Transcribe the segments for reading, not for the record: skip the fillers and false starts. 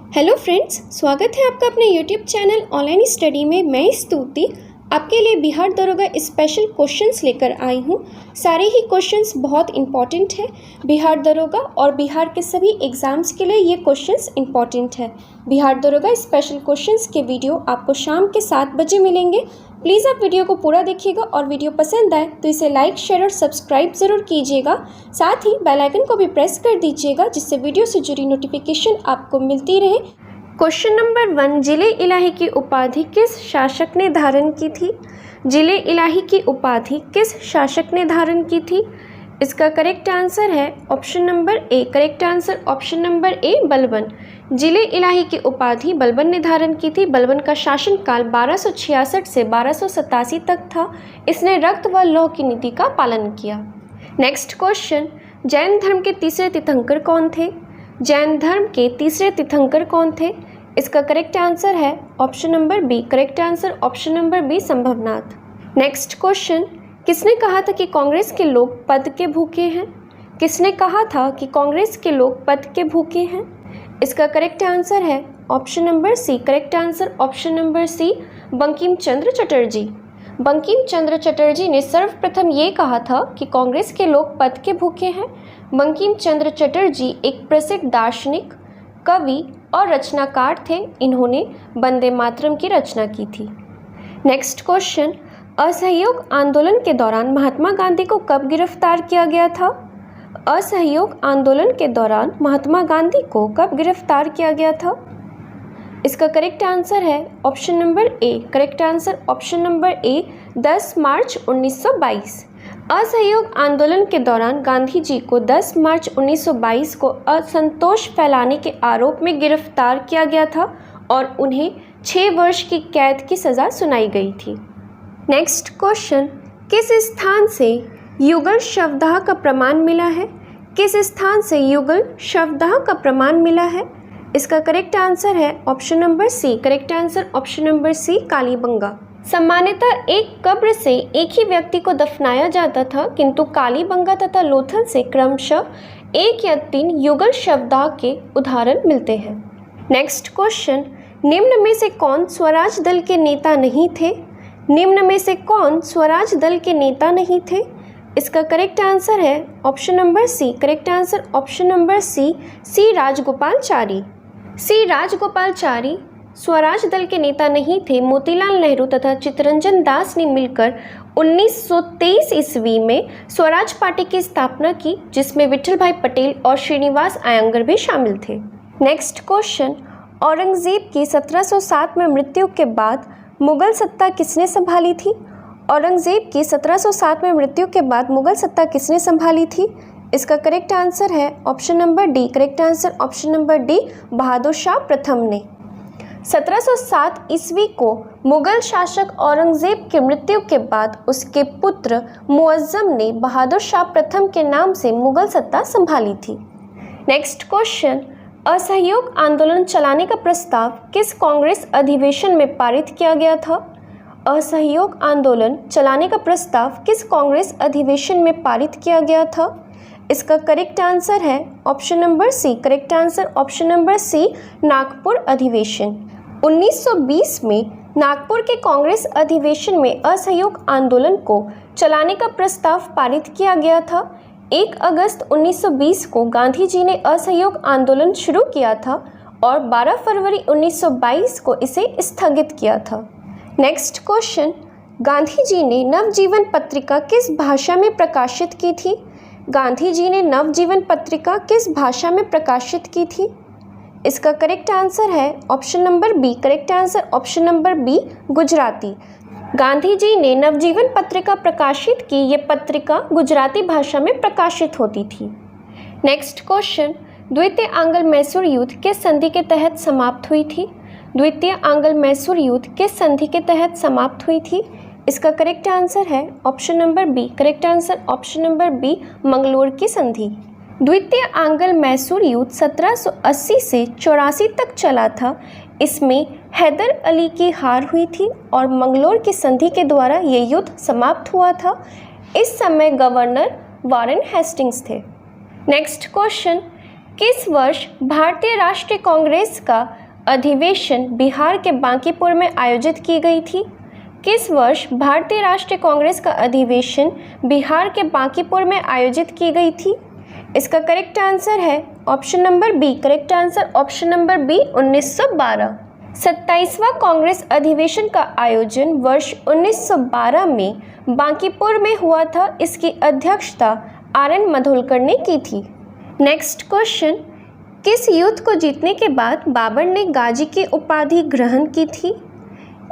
Hello friends, स्वागत है आपका अपने यूट्यूब चैनल ऑनलाइन स्टडी में। मैं स्तुति आपके लिए बिहार दरोगा स्पेशल क्वेश्चंस लेकर आई हूँ। सारे ही क्वेश्चंस बहुत इंपॉर्टेंट है। बिहार दरोगा और बिहार के सभी एग्ज़ाम्स के लिए ये क्वेश्चंस इंपॉर्टेंट है। बिहार दरोगा स्पेशल क्वेश्चंस के वीडियो आपको शाम के 7 बजे मिलेंगे। प्लीज़ आप वीडियो को पूरा देखिएगा और वीडियो पसंद आए तो इसे लाइक, शेयर और सब्सक्राइब ज़रूर कीजिएगा। साथ ही बेल आइकन को भी प्रेस कर दीजिएगा जिससे वीडियो से जुड़ी नोटिफिकेशन आपको मिलती रहे। क्वेश्चन नंबर 1, जिले इलाही की उपाधि किस शासक ने धारण की थी? जिले इलाही की उपाधि किस शासक ने धारण की थी? इसका करेक्ट आंसर है option number A. Correct answer option number ए, बलबन। जिले इलाही की उपाधि बलबन ने धारण की थी। बलबन का शासनकाल 1266 से 1287 तक था। इसने रक्त व लौह की नीति का पालन किया। नेक्स्ट क्वेश्चन, जैन धर्म के तीसरे तीर्थंकर कौन थे? जैन धर्म के तीसरे तीर्थंकर कौन थे? इसका करेक्ट आंसर है option number B. Correct answer option number B, Sambhavnath. Next question, किसने कहा था कि कांग्रेस के लोग पद के भूखे हैं? किसने कहा था कि कांग्रेस के लोग पद के भूखे हैं? इसका करेक्ट आंसर है option number C. Correct answer option number C, Bankim Chandra Chatterjee. Bankim Chandra Chatterjee ने सर्वप्रथम ये कहा था कि कांग्रेस के लोग पद के भूखे हैं। बंकिम चंद्र चटर्जी एक प्रसिद्ध दार्शनिक, कवि और रचनाकार थे। इन्होंने वंदे मातरम की रचना की थी। नेक्स्ट क्वेश्चन, असहयोग आंदोलन के दौरान महात्मा गांधी को कब गिरफ्तार किया गया था? असहयोग आंदोलन के दौरान महात्मा गांधी को कब गिरफ्तार किया गया था? इसका करेक्ट आंसर है option number A. Correct answer option number ए, 10 मार्च 1922। असहयोग आंदोलन के दौरान गांधी जी को 10 मार्च 1922 को असंतोष फैलाने के आरोप में गिरफ्तार किया गया था और उन्हें 6 वर्ष की कैद की सज़ा सुनाई गई थी। नेक्स्ट क्वेश्चन, किस स्थान से युगल शवदाह का प्रमाण मिला है? किस स्थान से युगल शवदाह का प्रमाण मिला है? इसका करेक्ट आंसर है option number C. Correct answer option number C, Kalibangan. सामान्यतः एक कब्र से एक ही व्यक्ति को दफनाया जाता था, किंतु कालीबंगा तथा लोथल से क्रमशः 1 या 3 युगल शवदाह के उदाहरण मिलते हैं। नेक्स्ट क्वेश्चन, निम्न में से कौन स्वराज दल के नेता नहीं थे? निम्न में से कौन स्वराज दल के नेता नहीं थे? इसका करेक्ट आंसर है option number C. Correct answer option number C, C Rajagopalachari. C Rajagopalachari Swaraj Dal के नेता नहीं थे। मोतीलाल नेहरू तथा चित्तरंजन दास ने मिलकर 1923 ईस्वी में स्वराज पार्टी की स्थापना की, जिसमें विठल भाई पटेल और श्रीनिवास अयंगर भी शामिल थे। नेक्स्ट क्वेश्चन, औरंगजेब की 1707 में मृत्यु के बाद मुगल सत्ता किसने संभाली थी? औरंगजेब की 1707 में मृत्यु के बाद मुगल सत्ता किसने संभाली थी? इसका करेक्ट आंसर है option number D. Correct answer option number D, Bahadur Shah प्रथम ने। 1707 ईस्वी को मुगल शासक औरंगजेब की मृत्यु के बाद उसके पुत्र मुअज्जम ने बहादुर शाह प्रथम के नाम से मुगल सत्ता संभाली थी। नेक्स्ट क्वेश्चन, असहयोग आंदोलन चलाने का प्रस्ताव किस कांग्रेस अधिवेशन में पारित किया गया था? असहयोग आंदोलन चलाने का प्रस्ताव किस कांग्रेस अधिवेशन में पारित किया गया था? इसका करेक्ट आंसर है option number C. Correct answer option number C, Nagpur अधिवेशन। 1920 में नागपुर के कांग्रेस अधिवेशन में असहयोग आंदोलन को चलाने का प्रस्ताव पारित किया गया था। 1 अगस्त 1920 को गांधी जी ने असहयोग आंदोलन शुरू किया था और 12 फरवरी 1922 को इसे स्थगित किया था। नेक्स्ट क्वेश्चन, गांधी जी ने नवजीवन पत्रिका किस भाषा में प्रकाशित की थी? गांधी जी ने नवजीवन पत्रिका किस भाषा में प्रकाशित की थी? इसका करेक्ट आंसर है option number B. Correct answer option number B, Gujarati. Gandhi ji ने नवजीवन पत्रिका प्रकाशित की। ये पत्रिका गुजराती भाषा में प्रकाशित होती थी। नेक्स्ट क्वेश्चन, द्वितीय आंग्ल मैसूर युद्ध किस संधि के तहत समाप्त हुई थी? द्वितीय आंग्ल मैसूर युद्ध किस संधि के तहत समाप्त हुई थी? इसका करेक्ट आंसर है option number B. Correct answer option number B, Mangalore की संधि। द्वितीय आंग्ल मैसूर युद्ध 1780 से 84 तक चला था। इसमें हैदर अली की हार हुई थी और मंगलोर की संधि के द्वारा ये युद्ध समाप्त हुआ था। इस समय गवर्नर वारेन हेस्टिंग्स थे। नेक्स्ट क्वेश्चन, किस वर्ष भारतीय राष्ट्रीय कांग्रेस का अधिवेशन बिहार के बांकीपुर में आयोजित की गई थी? किस वर्ष भारतीय राष्ट्रीय कांग्रेस का अधिवेशन बिहार के बांकीपुर में आयोजित की गई थी? इसका करेक्ट आंसर है option number B. Correct answer option number B 1912। 27वां कांग्रेस अधिवेशन का आयोजन वर्ष 1912 में बांकीपुर में हुआ था। इसकी अध्यक्षता RN मधोलकर ने की थी। नेक्स्ट क्वेश्चन, किस युद्ध को जीतने के बाद बाबर ने गाजी की उपाधि ग्रहण की थी?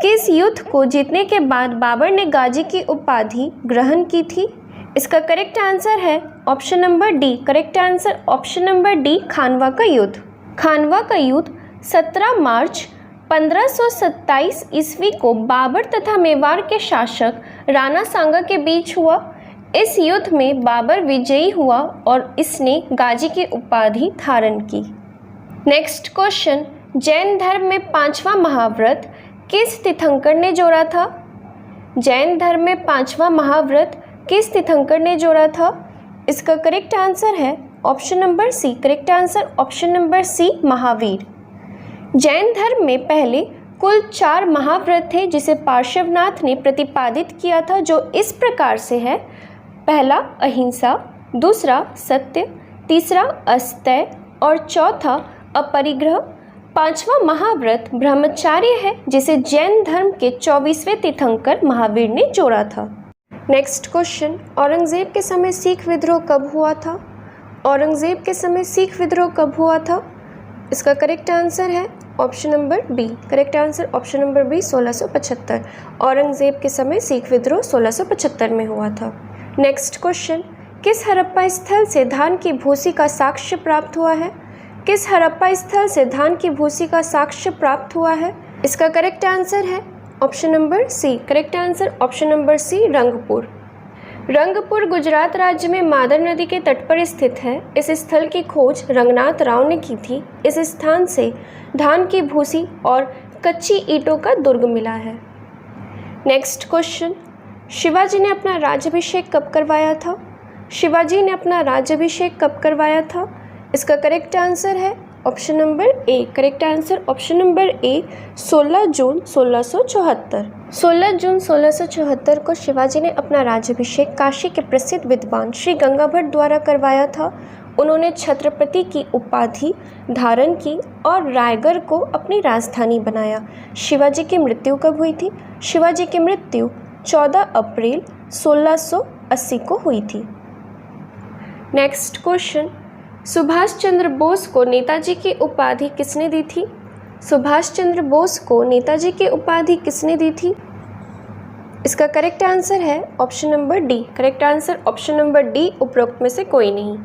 किस युद्ध को जीतने के बाद बाबर ने गाजी की उपाधि ग्रहण की थी? इसका करेक्ट आंसर है option number D. Correct answer option number D, Khanwa का युद्ध। खानवा का युद्ध 17 मार्च 1527 ईस्वी को बाबर तथा मेवाड़ के शासक राणा सांगा के बीच हुआ। इस युद्ध में बाबर विजयी हुआ और इसने गाजी की उपाधि धारण की। नेक्स्ट क्वेश्चन, जैन धर्म में 5वां महाव्रत किस तीर्थंकर ने जोड़ा था? जैन धर्म में 5वां महाव्रत किस तीर्थंकर ने जोड़ा था? इसका करेक्ट आंसर है option number C. Correct answer option number C, Mahavir. Jain धर्म में पहले कुल 4 महाव्रत थे जिसे पार्श्वनाथ ने प्रतिपादित किया था, जो इस प्रकार से है। पहला अहिंसा, दूसरा सत्य, तीसरा अस्तेय और चौथा अपरिग्रह। 5वां महाव्रत ब्रह्मचार्य है जिसे जैन धर्म के 24वें तीर्थंकर महावीर ने जोड़ा था। नेक्स्ट क्वेश्चन, औरंगजेब के समय सिख विद्रोह कब हुआ था? औरंगजेब के समय सिख विद्रोह कब हुआ था? इसका करेक्ट आंसर है option number B. Correct answer option number B, 1675। Aurangzeb के समय सिख विद्रोह 1675 में हुआ था। नेक्स्ट क्वेश्चन, किस हड़प्पा स्थल से धान की भूसी का साक्ष्य प्राप्त हुआ है? किस हड़प्पा स्थल से धान की भूसी का साक्ष्य प्राप्त हुआ है? इसका करेक्ट आंसर है option number C. Correct answer option number C, Rangpur. Rangpur Gujarat राज्य में मादर नदी के तट पर स्थित है। इस स्थल की खोज रंगनाथ राव ने की थी। इस स्थान से धान की भूसी और कच्ची ईंटों का दुर्ग मिला है। नेक्स्ट क्वेश्चन, शिवाजी ने अपना राज्याभिषेक कब करवाया था? शिवाजी ने अपना राज्याभिषेक कब करवाया था? इसका करेक्ट आंसर है option number A. Correct answer option number ए, 16 जून 1674। 16 जून 1674 को शिवाजी ने अपना राज्याभिषेक काशी के प्रसिद्ध विद्वान श्री गंगाभट्ट द्वारा करवाया था। उन्होंने छत्रपति की उपाधि धारण की और रायगढ़ को अपनी राजधानी बनाया। शिवाजी की मृत्यु कब हुई थी? शिवाजी की मृत्यु 14 अप्रैल 1680 को हुई थी। नेक्स्ट क्वेश्चन, सुभाष चंद्र बोस को नेताजी की उपाधि किसने दी थी? सुभाष चंद्र बोस को नेताजी की उपाधि किसने दी थी? इसका करेक्ट आंसर है option number D. Correct answer option number D, उपरोक्त में से कोई नहीं।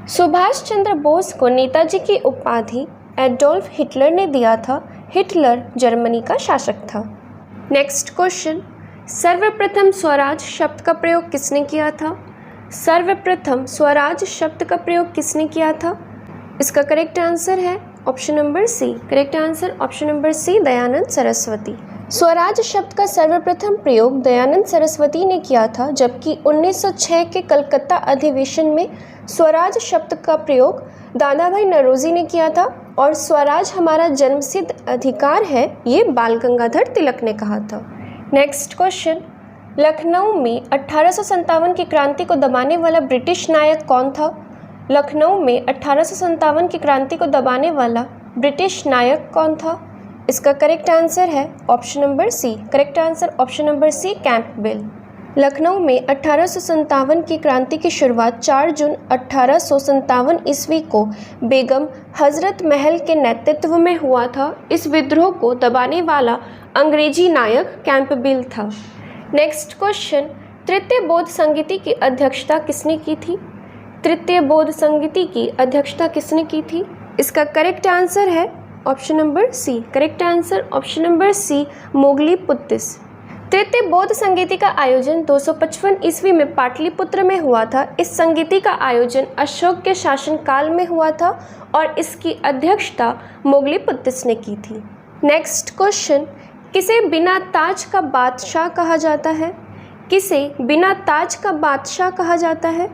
सुभाष चंद्र बोस को नेताजी की उपाधि एडोल्फ हिटलर ने दिया था। हिटलर जर्मनी का शासक था। नेक्स्ट क्वेश्चन, सर्वप्रथम स्वराज शब्द का प्रयोग किसने किया था? सर्वप्रथम स्वराज शब्द का प्रयोग किसने किया था? इसका करेक्ट आंसर है option number C. Correct answer option number C, Dayanand Saraswati. Swaraj शब्द का सर्वप्रथम प्रयोग दयानंद सरस्वती ने किया था, जबकि 1906 के कलकत्ता अधिवेशन में स्वराज शब्द का प्रयोग दादा भाई नौरोजी ने किया था और स्वराज हमारा जन्मसिद्ध अधिकार है, ये बाल गंगाधर तिलक ने कहा था। नेक्स्ट क्वेश्चन, लखनऊ में 1857 की क्रांति को दबाने वाला ब्रिटिश नायक कौन था? लखनऊ में 1857 की क्रांति को दबाने वाला ब्रिटिश नायक कौन था? इसका करेक्ट आंसर है option number C. Correct answer option number C, Campbell. Lucknow में 1857 की क्रांति की शुरुआत 4 जून 1857 ईस्वी को बेगम हजरत महल के नेतृत्व में हुआ था। इस विद्रोह को दबाने वाला अंग्रेजी नायक कैंपबेल था। नेक्स्ट क्वेश्चन, तृतीय बौद्ध संगीति की अध्यक्षता किसने की थी? तृतीय बौद्ध संगीति की अध्यक्षता किसने की थी? इसका करेक्ट आंसर है option number C. Correct answer option number C, Moggaliputta Tissa. तृतीय बौद्ध संगीति का आयोजन 255 ईस्वी में पाटलिपुत्र में हुआ था। इस संगीति का आयोजन अशोक के शासनकाल में हुआ था और इसकी अध्यक्षता मोगलीपुत्तिस ने की थी। नेक्स्ट क्वेश्चन, किसे बिना ताज का बादशाह कहा जाता है? किसे बिना ताज का बादशाह कहा जाता है?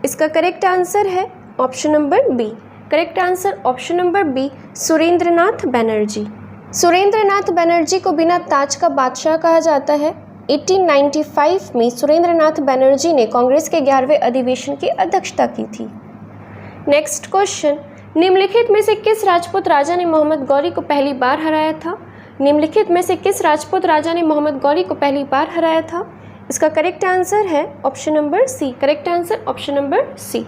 इसका करेक्ट आंसर है option number B. Correct answer option number B Surendranath Banerjee. Surendranath Banerjee को बिना ताज का बादशाह कहा जाता है। 1895 में सुरेंद्रनाथ बनर्जी ने कांग्रेस के 11वें अधिवेशन की अध्यक्षता की थी। नेक्स्ट क्वेश्चन, निम्नलिखित में से किस राजपूत राजा ने मोहम्मद गौरी को पहली बार हराया था? निम्नलिखित में से किस राजपूत राजा ने मोहम्मद गौरी को पहली बार हराया था? इसका करेक्ट आंसर है option number C. Correct answer option number C.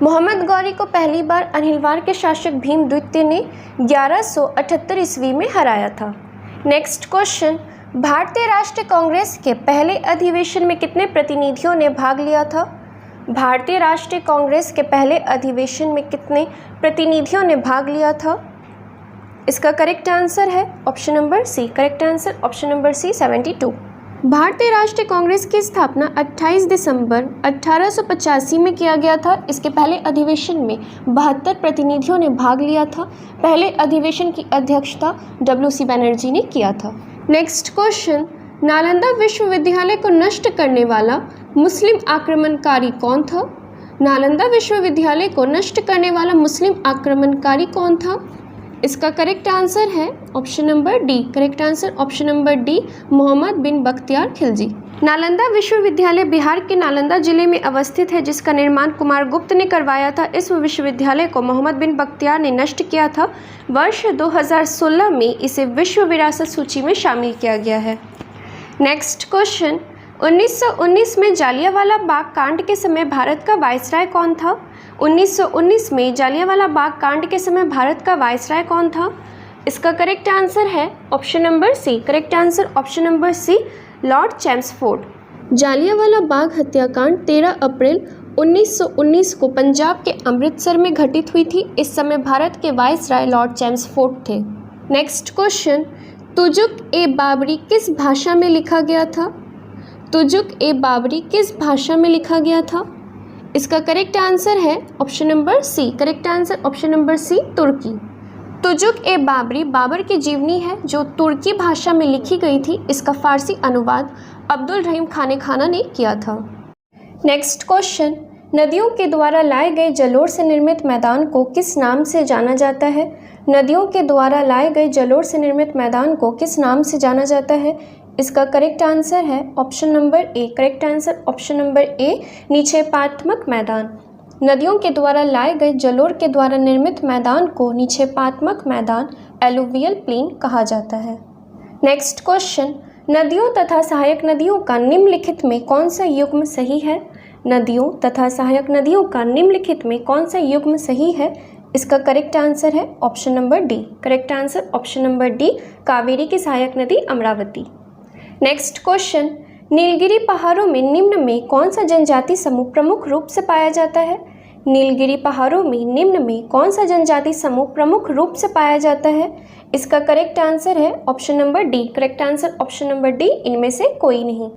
Mohammad Ghori को पहली बार अनिलवार के शासक भीम द्वितीय ने 1178 ईस्वी में हराया था। नेक्स्ट क्वेश्चन, भारतीय राष्ट्रीय कांग्रेस के पहले अधिवेशन में कितने प्रतिनिधियों ने भाग लिया था? भारतीय राष्ट्रीय कांग्रेस के पहले अधिवेशन में कितने प्रतिनिधियों ने भाग लिया था? इसका करेक्ट आंसर है option number C. Correct answer option number C 72। भारतीय राष्ट्रीय कांग्रेस की स्थापना 28 दिसंबर 1885 में किया गया था। इसके पहले अधिवेशन में 72 प्रतिनिधियों ने भाग लिया था। पहले अधिवेशन की अध्यक्षता WC बनर्जी ने किया था। नेक्स्ट क्वेश्चन, नालंदा विश्वविद्यालय को नष्ट करने वाला मुस्लिम आक्रमणकारी कौन था? नालंदा विश्वविद्यालय को नष्ट करने वाला मुस्लिम आक्रमणकारी कौन था? इसका करेक्ट आंसर है option number D. Correct answer option number D Mohammad bin Bakhtiyar Khilji. Nalanda विश्वविद्यालय बिहार के नालंदा जिले में अवस्थित है, जिसका निर्माण कुमारगुप्त ने करवाया था। इस विश्वविद्यालय को मोहम्मद बिन बख्तियार ने नष्ट किया था। वर्ष 2016 में इसे विश्व विरासत सूची में शामिल किया गया है। नेक्स्ट क्वेश्चन, 1919 में जालियांवाला बाग कांड के समय भारत का वायसराय कौन था? 1919 में जालियांवाला बाग कांड के समय भारत का वायसराय कौन था? इसका करेक्ट आंसर है option number C. Correct answer option number C Lord Chelmsford. Jallianwala Bagh हत्याकांड 13 अप्रैल 1919 को पंजाब के अमृतसर में घटित हुई थी। इस समय भारत के वायसराय लॉर्ड चैम्सफोर्ड थे। नेक्स्ट क्वेश्चन, तुजुक ए बाबरी किस भाषा में लिखा गया था? तुजुक ए बाबरी किस भाषा में लिखा गया था? इसका करेक्ट आंसर है option number C. Correct answer option number C Turki. Tuzuk e Babri Babur की जीवनी है जो तुर्की भाषा में लिखी गई थी। इसका फारसी अनुवाद अब्दुल रहीम खाने खाना ने किया था। नेक्स्ट क्वेश्चन, नदियों के द्वारा लाए गए जलोढ़ से निर्मित मैदान को किस नाम से जाना जाता है? नदियों के द्वारा लाए गए जलोढ़ से निर्मित मैदान को किस नाम से जाना जाता है? इसका करेक्ट आंसर है option number A. Correct answer option number A निक्षेपात्मक मैदान। नदियों के द्वारा लाए गए जलोढ़ के द्वारा निर्मित मैदान को निक्षेपात्मक मैदान एलुवियल प्लेन कहा जाता है। नेक्स्ट क्वेश्चन, नदियों तथा सहायक नदियों का निम्नलिखित में कौन सा युग्म सही है? नदियों तथा सहायक नदियों का निम्नलिखित में कौन सा युग्म सही है? इसका करेक्ट आंसर है option number D. Correct answer option number D Kaveri की सहायक नदी अमरावती। नेक्स्ट क्वेश्चन, नीलगिरी पहाड़ों में निम्न में कौन सा जनजाति समूह प्रमुख रूप से पाया जाता है? नीलगिरी पहाड़ों में निम्न में कौन सा जनजाति समूह प्रमुख रूप से पाया जाता है? इसका करेक्ट आंसर है option number D. Correct answer option number D इनमें से कोई नहीं।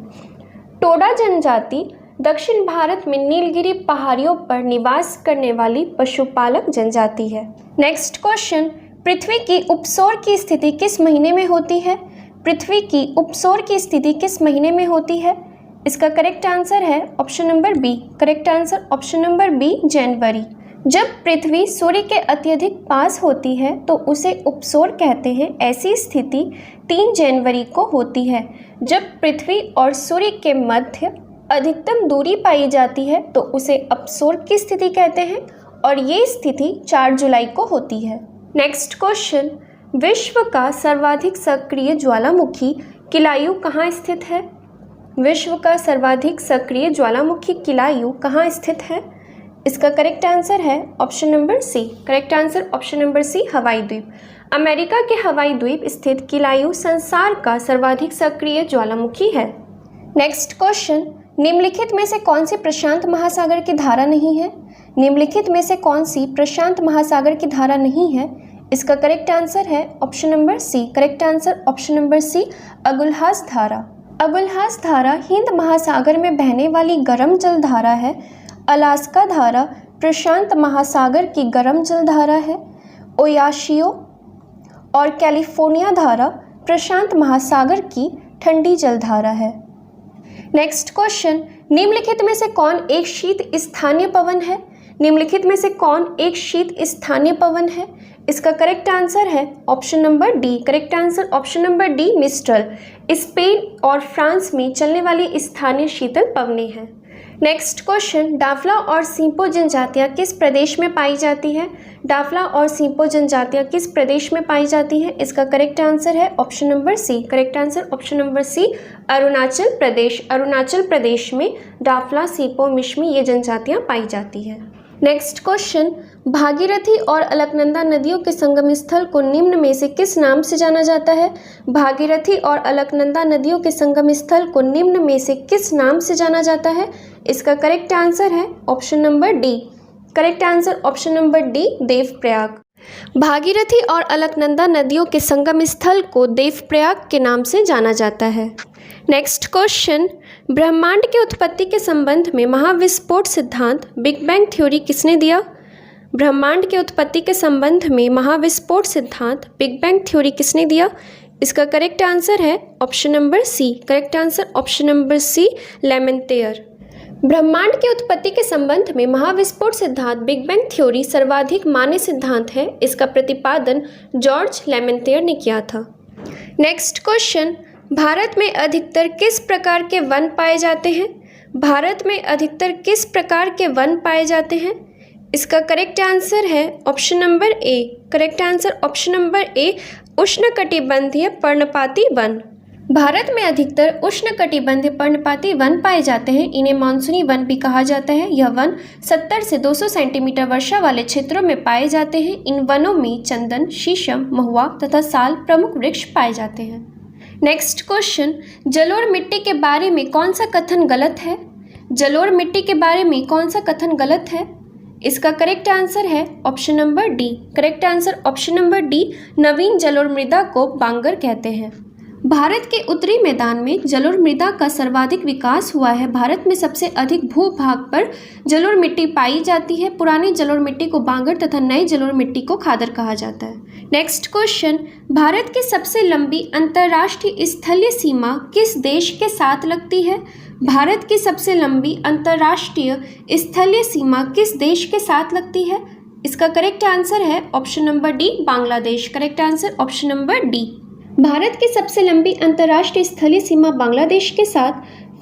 टोडा जनजाति दक्षिण भारत में नीलगिरी पहाड़ियों पर निवास करने वाली पशुपालक जनजाति है। नेक्स्ट क्वेश्चन, पृथ्वी की उपसौर की स्थिति किस महीने में होती है? पृथ्वी की उपसौर की स्थिति किस महीने में होती है? इसका करेक्ट आंसर है option number B. Correct answer option number B जनवरी। जब पृथ्वी सूर्य के अत्यधिक पास होती है तो उसे उपसौर कहते हैं। ऐसी स्थिति 3 जनवरी को होती है। जब पृथ्वी और सूर्य के मध्य अधिकतम दूरी पाई जाती है तो उसे अपसौर की स्थिति कहते हैं और ये स्थिति 4 जुलाई को होती है। नेक्स्ट क्वेश्चन, विश्व का सर्वाधिक सक्रिय ज्वालामुखी किलायु कहाँ स्थित है? विश्व का सर्वाधिक सक्रिय ज्वालामुखी किलायु कहाँ स्थित है? इसका करेक्ट आंसर है option number C. Correct answer option number C Hawaii द्वीप। अमेरिका के हवाई द्वीप स्थित किलायु संसार का सर्वाधिक सक्रिय ज्वालामुखी है। नेक्स्ट क्वेश्चन, निम्नलिखित में से कौन सी प्रशांत महासागर की धारा नहीं है? निम्नलिखित में से कौन सी प्रशांत महासागर की धारा नहीं है? इसका करेक्ट आंसर है option number C. Correct answer option number C Agulhas धारा। अगुलहास धारा हिंद महासागर में बहने वाली गर्म जल धारा है। अलास्का धारा प्रशांत महासागर की गर्म जल धारा है। ओयाशियो और कैलिफोर्निया धारा प्रशांत महासागर की ठंडी जल धारा है। नेक्स्ट क्वेश्चन, निम्नलिखित में से कौन एक शीत स्थानीय पवन है? निम्नलिखित में से कौन एक शीत स्थानीय पवन है? इसका करेक्ट आंसर है option number D. Correct answer option number D mistral Spain और फ्रांस में चलने वाली स्थानीय शीतल पवनें हैं। नेक्स्ट क्वेश्चन, डाफला और सीपो जनजातियाँ किस प्रदेश में पाई जाती है? डाफला और सीपो जनजातियाँ किस प्रदेश में पाई जाती हैं? इसका करेक्ट आंसर है option number C. Correct answer option number C Arunachal Pradesh. Arunachal Pradesh में डाफला, सीपो, मिश्मी ये जनजातियाँ पाई जाती हैं। नेक्स्ट क्वेश्चन, भागीरथी और अलकनंदा नदियों के संगम स्थल को निम्न में से किस नाम से जाना जाता है? भागीरथी और अलकनंदा नदियों के संगम स्थल को निम्न में से किस नाम से जाना जाता है? इसका करेक्ट आंसर है option number D. Correct answer option number D Devprayag. Bhagirathi और अलकनंदा नदियों के संगम स्थल को देवप्रयाग के नाम से जाना जाता है। नेक्स्ट क्वेश्चन, ब्रह्मांड की उत्पत्ति के संबंध में महाविस्फोट सिद्धांत बिग बैंग थ्योरी किसने दिया? ब्रह्मांड की उत्पत्ति के संबंध में महाविस्फोट सिद्धांत बिग बैंग थ्योरी किसने दिया? इसका करेक्ट आंसर है option number C. Correct answer option number C Lemaitre. ब्रह्मांड की उत्पत्ति के संबंध में महाविस्फोट सिद्धांत बिग बैंग थ्योरी सर्वाधिक मान्य सिद्धांत है। इसका प्रतिपादन जॉर्ज लेमेंतेयर ने किया था। नेक्स्ट क्वेश्चन, भारत में अधिकतर किस प्रकार के वन पाए जाते हैं? भारत में अधिकतर किस प्रकार के वन पाए जाते हैं? इसका करेक्ट आंसर है option number A. Correct answer option number ए उष्णकटिबंधीय पर्णपाती वन। भारत में अधिकतर उष्णकटिबंधीय पर्णपाती वन पाए जाते हैं। इन्हें मानसूनी वन भी कहा जाता है। यह वन 70 से 200 सेंटीमीटर वर्षा वाले क्षेत्रों में पाए जाते हैं। इन वनों में चंदन, शीशम, महुआ तथा साल प्रमुख वृक्ष पाए जाते हैं। नेक्स्ट क्वेश्चन, जलोढ़ मिट्टी के बारे में कौन सा कथन गलत है? जलोढ़ मिट्टी के बारे में कौन सा कथन गलत है? इसका करेक्ट आंसर है option number D. Correct answer option number D नवीन जलोढ़ मृदा को बांगर कहते हैं। भारत के उत्तरी मैदान में जलोढ़ मृदा का सर्वाधिक विकास हुआ है। भारत में सबसे अधिक भूभाग पर जलोढ़ मिट्टी पाई जाती है। पुरानी जलोढ़ मिट्टी को बांगर तथा नई जलोढ़ मिट्टी को खादर कहा जाता है। नेक्स्ट क्वेश्चन, भारत की सबसे लंबी अंतर्राष्ट्रीय स्थलीय सीमा किस देश के साथ लगती है? भारत की सबसे लंबी अंतर्राष्ट्रीय स्थलीय सीमा किस देश के साथ लगती है? इसका करेक्ट आंसर है option number D Bangladesh. Correct answer option number D. Bharat की सबसे लंबी अंतर्राष्ट्रीय स्थलीय सीमा बांग्लादेश के साथ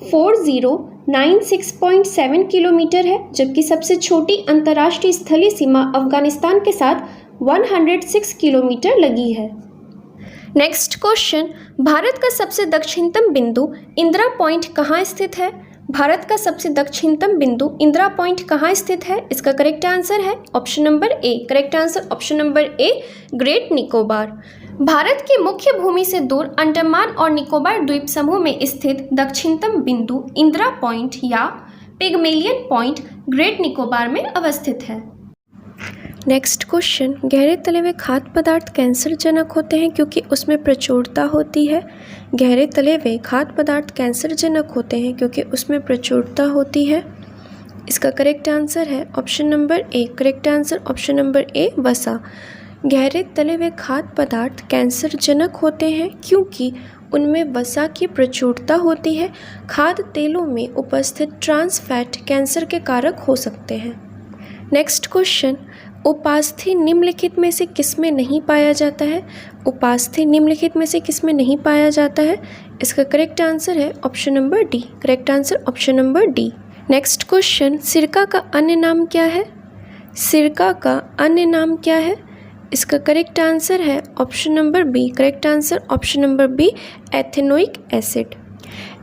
4096.7 किलोमीटर है, जबकि सबसे छोटी अंतर्राष्ट्रीय स्थलीय सीमा अफगानिस्तान के साथ 106 किलोमीटर लगी है। नेक्स्ट क्वेश्चन, भारत का सबसे दक्षिणतम बिंदु इंदिरा पॉइंट कहाँ स्थित है? भारत का सबसे दक्षिणतम बिंदु इंदिरा पॉइंट कहाँ स्थित है? इसका करेक्ट आंसर है option number A. Correct answer option number a great Nicobar. Bharat की मुख्य भूमि से दूर अंडमान और निकोबार द्वीप समूह में स्थित दक्षिणतम बिंदु इंदिरा पॉइंट या पिगमेलियन पॉइंट ग्रेट निकोबार में अवस्थित है। नेक्स्ट क्वेश्चन, गहरे तले हुए खाद्य पदार्थ कैंसरजनक होते हैं क्योंकि उसमें प्रचुरता होती है। गहरे तले हुए खाद्य पदार्थ कैंसरजनक होते हैं क्योंकि उसमें प्रचुरता होती है। इसका करेक्ट आंसर है option number A. Correct answer option number ए वसा। गहरे तले हुए खाद्य पदार्थ कैंसरजनक होते हैं क्योंकि उनमें वसा की प्रचुरता होती है। खाद्य तेलों में उपस्थित ट्रांस फैट कैंसर के कारक हो सकते हैं। नेक्स्ट क्वेश्चन, उपास्थि निम्नलिखित में से किसमें नहीं पाया जाता है? उपास्थि निम्नलिखित में से किसमें नहीं पाया जाता है? इसका करेक्ट आंसर है option number D. Correct answer option number D. Next question, सिरका का अन्य नाम क्या है? सिरका का अन्य नाम क्या है? इसका करेक्ट आंसर है option number B. Correct answer option number B ethanoic acid.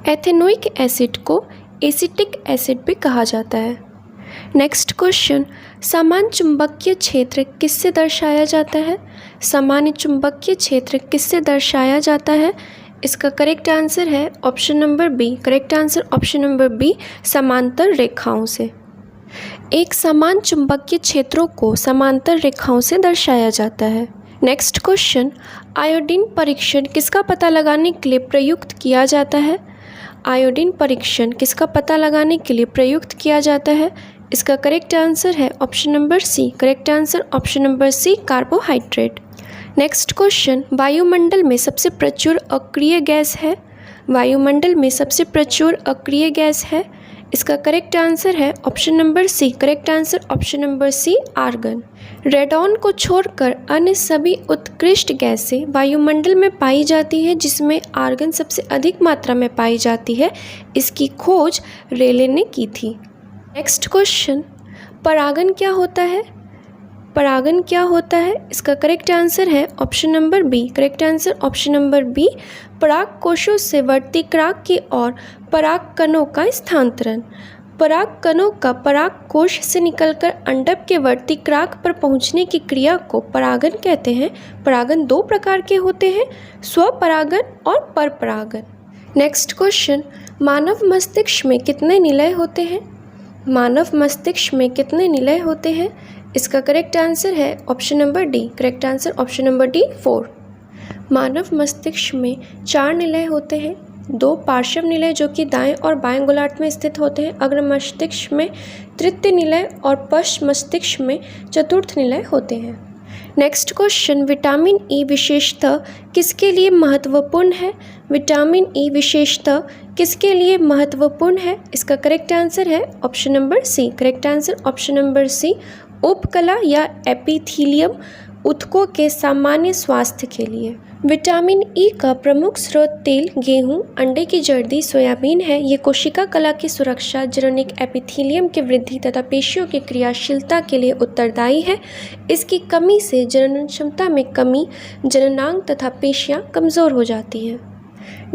Ethanoic acid को एसिटिक एसिड भी कहा जाता है। नेक्स्ट क्वेश्चन, समान चुंबकीय क्षेत्र किससे दर्शाया जाता है? सामान्य चुंबकीय क्षेत्र किससे दर्शाया जाता है? इसका करेक्ट आंसर है option number B. Correct answer option number B समांतर रेखाओं से। एक समान चुंबकीय क्षेत्रों को समांतर रेखाओं से दर्शाया जाता है। नेक्स्ट क्वेश्चन, आयोडीन परीक्षण किसका पता लगाने के लिए प्रयुक्त किया जाता है? आयोडीन परीक्षण किसका पता लगाने के लिए प्रयुक्त किया जाता है? इसका करेक्ट आंसर है option number C. Correct answer option number C carbohydrate. Next question, वायुमंडल में सबसे प्रचुर अक्रिय गैस है? वायुमंडल में सबसे प्रचुर अक्रिय गैस है? इसका करेक्ट आंसर है option number C. Correct answer option number C argon. Radon को छोड़कर अन्य सभी उत्कृष्ट गैसें वायुमंडल में पाई जाती है, जिसमें आर्गन सबसे अधिक मात्रा में पाई जाती है। इसकी खोज रेले ने की थी। नेक्स्ट क्वेश्चन, परागन क्या होता है? परागन क्या होता है? इसका करेक्ट आंसर है option number B. Correct answer option number B, पराग कोशों से वर्तिक्राग की ओर पराग कणों का स्थानांतरण। पराग कणों का पराग कोश से निकलकर अंडक के वर्तिक्राग पर पहुंचने की क्रिया को परागन कहते हैं। परागन दो प्रकार के होते हैं, स्वपरागन और परपरागन। नेक्स्ट क्वेश्चन, मानव मस्तिष्क में कितने निलय होते हैं? मानव मस्तिष्क में कितने निलय होते हैं? इसका करेक्ट आंसर है option number D. Correct answer option number D 4। मानव मस्तिष्क में 4 निलय होते हैं। 2 पार्श्व निलय जो कि दाएं और बाएं गोलार्ध में स्थित होते हैं। अग्र मस्तिष्क में तृतीय निलय और पश्च मस्तिष्क में चतुर्थ निलय होते हैं। नेक्स्ट क्वेश्चन, विटामिन ई विशेषतः किसके लिए महत्वपूर्ण है? विटामिन ई विशेषतः किसके लिए महत्वपूर्ण है? इसका करेक्ट आंसर है option number C. Correct answer option number C, उपकला या एपिथीलियम ऊतकों के सामान्य स्वास्थ्य के लिए। विटामिन ई का प्रमुख स्रोत तेल, गेहूं, अंडे की जर्दी, सोयाबीन है। ये कोशिका कला की सुरक्षा, जननिक एपिथीलियम की वृद्धि तथा पेशियों की क्रियाशीलता के लिए उत्तरदायी है। इसकी कमी से जनन क्षमता में कमी, जननांग तथा पेशियां कमज़ोर हो जाती हैं।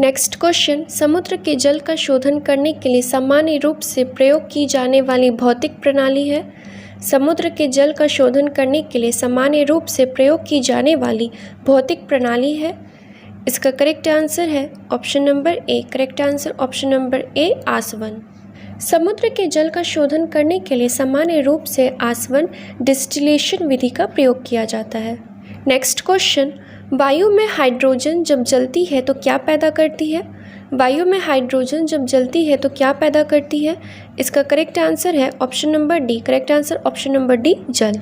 नेक्स्ट क्वेश्चन, समुद्र के जल का शोधन करने के लिए सामान्य रूप से प्रयोग की जाने वाली भौतिक प्रणाली है। समुद्र के जल का शोधन करने के लिए सामान्य रूप से प्रयोग की जाने वाली भौतिक प्रणाली है। इसका करेक्ट आंसर है option number A. Correct answer option number ए आसवन। समुद्र के जल का शोधन करने के लिए सामान्य रूप से आसवन डिस्टिलेशन विधि का प्रयोग किया जाता है। नेक्स्ट क्वेश्चन, वायु में हाइड्रोजन जब जलती है तो क्या पैदा करती है? वायु में हाइड्रोजन जब जलती है तो क्या पैदा करती है? इसका करेक्ट आंसर है option number D. Correct answer option number D जल।